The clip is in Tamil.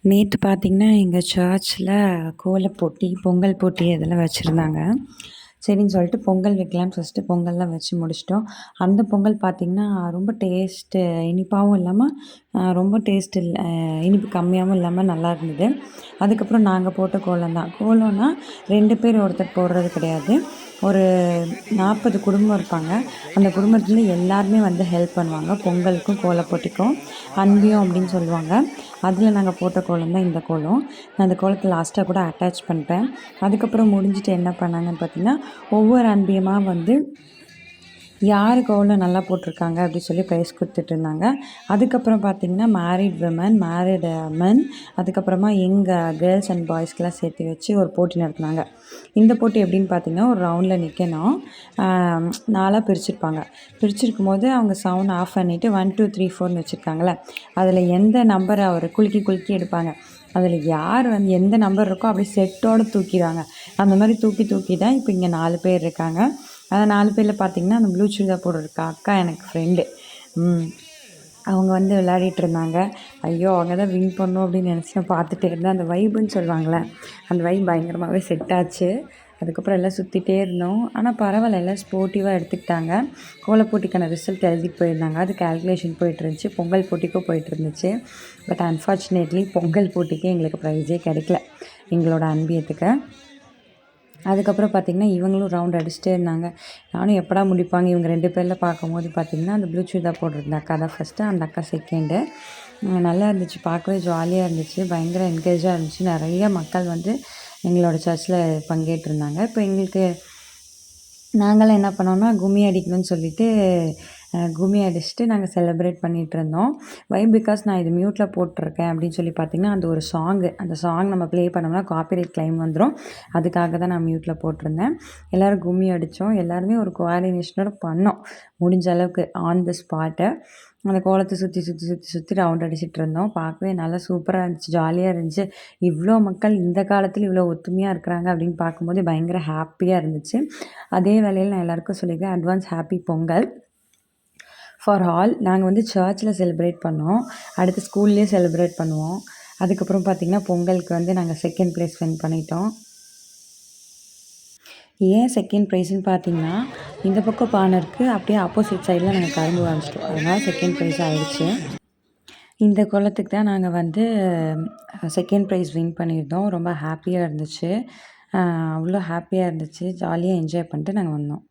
நேத்து பார்த்தீங்கன்னா, எங்க சர்ச்ல கோலப் போட்டி, பொங்கல் போட்டி அதெல்லாம் வச்சிருந்தாங்க. சரின்னு சொல்லிட்டு பொங்கல் வைக்கலான்னு ஃபர்ஸ்ட்டு பொங்கல்லாம் வச்சு முடிச்சுட்டோம். அந்த பொங்கல் பார்த்தீங்கன்னா, ரொம்ப டேஸ்ட்டு இனிப்பாவும் இல்லாம, ரொம்ப டேஸ்ட் இல்ல இனிப்பு கம்மியாவும் இல்லாம நல்லா இருந்தது. அதுக்கப்புறம் நாங்க போட்ட கோலம் தான். கோலம்னா 2 பேர் ஒருத்தர் போடுறது கிடையாது. ஒரு 40 குடும்பம் இருப்பாங்க. அந்த குடும்பத்துல எல்லாருமே வந்து ஹெல்ப் பண்ணுவாங்க. பொங்கலுக்கும், கோலப் போட்டிக்கும். அன்பியம் அப்படின்னு சொல்லுவாங்க. அதில நாங்க போட்ட கோலம் தான் இந்த கோலம். நான் அந்த கோலத்த லாஸ்ட்டா கூட அட்டாச் பண்ணிட்டேன். அதுக்கப்புறம் முடிஞ்சுட்டு என்ன பண்ணாங்கன்னு பார்த்தீங்கன்னா, ஒவ்வொரு அன்பியமா வந்து யாரு கோலம் நல்லா போட்டிருக்காங்க அப்படி சொல்லி ப்ரைஸ் குடுத்துட்டுருந்தாங்க. அதுக்கப்புறம் பார்த்தீங்கன்னா, மேரிட் விமன், மேரிடு மென் அதுக்கப்புறமா எங்க கேர்ள்ஸ் அண்ட் பாய்ஸ்க்குலாம் சேர்த்து வச்சு ஒரு போட்டி நடத்துனாங்க. இந்த போட்டி எப்படின்னு பார்த்தீங்கன்னா, ஒரு ரவுண்டில நிக்கணும். அ 4ஆ பிரிச்சிருப்பாங்க. பிரிச்சிருக்கும்போது அவங்க சவுண்ட் ஆஃப் பண்ணிட்டு 1, 2, 3, 4ன்னு வச்சிருக்காங்கல்ல, அதில எந்த நம்பர ஒரு குலுக்கி குலுக்கி எடுப்பாங்க. அதில யார் வந்து எந்த நம்பர் இருக்கோ அப்படியே செட்டோட தூக்கிருவாங்க. அந்த மாரி தூக்கி தூக்கி தான் இப்ப இங்க 4 பேர் இருக்காங்க. அந்த 4 பேர்ல பார்த்தீங்கன்னா, அந்த ப்ளூ சுடிதார் போட்டிருக்க அக்கா எனக்கு ஃப்ரெண்டு. ம். அவங்க வந்து விளையாடிட்டு இருந்தாங்க. ஐயோ! அவங்க தான் வின் பண்ணணும் அப்படின்னு நினச்சு நான் பார்த்துட்டே இருந்தேன். அந்த வைபுன்னு சொல்லுவாங்கள்ல, அந்த வைப் பயங்கரமாவே செட் ஆச்சு. அதுக்கப்புறம் எல்லாம் சுத்திட்டே இருந்தோம். ஆனா பரவால்ல எல்லாம் ஸ்போர்ட்டிவா எடுத்துக்கிட்டாங்க. கோலப் போட்டிக்கான ரிசல்ட் எழுதிட்டு போயிருந்தாங்க. அது கால்குலேஷன் போயிட்டுருந்துச்சு. பொங்கல் போட்டிக்கும் போயிட்டுருந்துச்சு. பட் அன்ஃபார்ச்சுனேட்லி பொங்கல் போட்டிக்கு எங்களுக்கு ப்ரைஸே கிடைக்கல. எங்களோட அன்பியத்துக்கு. அதுக்கப்புறம் பார்த்தீங்கன்னா, இவங்களும் ரவுண்ட் அடிச்சுட்டே இருந்தாங்க. நானும் எப்படா முடிப்பாங்க இவங்க 2 பேர்ல பார்க்கும்போது பார்த்தீங்கன்னா, அந்த ப்ளூ சுடிதார் போட்டிருந்த அக்கா தான் ஃபர்ஸ்ட்டு, அந்த அக்கா செகண்டு. நல்லா இருந்துச்சு. பார்க்கவே ஜாலியா இருந்துச்சு. பயங்கர என்கரேஜா இருந்துச்சு. நெறைய மக்கள் வந்து எங்களோட சர்ச்ல பங்கேற்றிருந்தாங்க. இப்போ எங்களுக்கு நாங்கலாம் என்ன பண்ணோம்னா, கும்மி அடிக்கணும்னு சொல்லிட்டு, கும்மி அடிச்சுட்டு நாங்க செலிப்ரேட் பண்ணிட்டுருந்தோம். வை பிகாஸ் நான் இது மியூட்ல போட்டுருக்கேன் அப்படின்னு சொல்லி பார்த்தீங்கன்னா, அந்த ஒரு சாங்கு. அந்த சாங் நம்ம ப்ளே பண்ணோம்னா காப்பிரைட் கிளைம் வந்துரும். அதுக்காக தான் நான் மியூட்ல போட்டிருந்தேன். எல்லாரும் கும்மி அடிச்சோம். எல்லாருமே ஒரு கோஆர்டினேஷனோட பண்ணோம். முடிஞ்ச அளவுக்கு ஆன் த ஸ்பாட்டு. அந்த கோலத்த சுத்தி, சுத்தி, சுத்தி, சுத்தி ரவுண்ட் அடிச்சுட்டு இருந்தோம். பார்க்கவே நல்லா சூப்பரா இருந்துச்சு. ஜாலியா இருந்துச்சு. இவ்ளோ மக்கள் இந்த காலத்துல இவ்ளோ ஒத்துமையா இருக்கிறாங்க அப்படின்னு பார்க்கும்போது பயங்கர ஹாப்பியா இருந்துச்சு. அதே வேளையில நான் எல்லாருக்கும் சொல்லிக்கிறேன், advance happy Pongal for all. நாங்க வந்து சர்ச்ல செலிப்ரேட் பண்ணோம். அடுத்து ஸ்கூல்லயே செலிப்ரேட் பண்ணுவோம். அதுக்கப்புறம் பார்த்தீங்கன்னா, பொங்கலுக்கு வந்து நாங்க 2ண்ட் பிளேஸ் வின் பண்ணிட்டோம். ஏன் 2ண்ட் ப்ரைஸ்ன்னு பார்த்தீங்கன்னா, இந்த பக்கம் பானை இருக்கு. அப்படியே ஆப்போசிட் சைட்ல நாங்க கரும்பு வாங்கிச்சிட்டோம். அதனால 2ண்ட் ப்ரைஸ் ஆயிடுச்சு. இந்த கோலத்துக்கு தான் நாங்க வந்து 2ண்ட் ப்ரைஸ் வின் பண்ணியிருந்தோம். ரொம்ப ஹாப்பியா இருந்துச்சு. அவ்வளோ ஹாப்பியா இருந்துச்சு. ஜாலியா என்ஜாய் பண்ணிட்டு நாங்க வந்தோம்.